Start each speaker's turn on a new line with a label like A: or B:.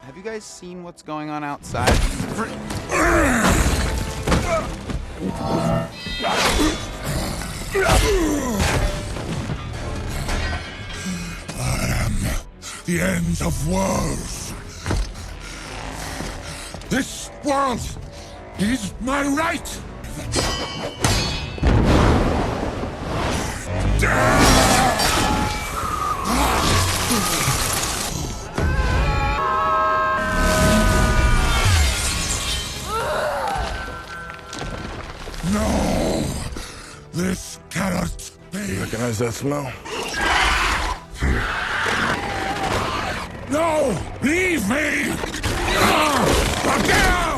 A: Have you guys seen what's going on outside?
B: I am the end of worlds. This world is my right. No, this cannot be.
C: Recognize that smell?
B: No, leave me! Again!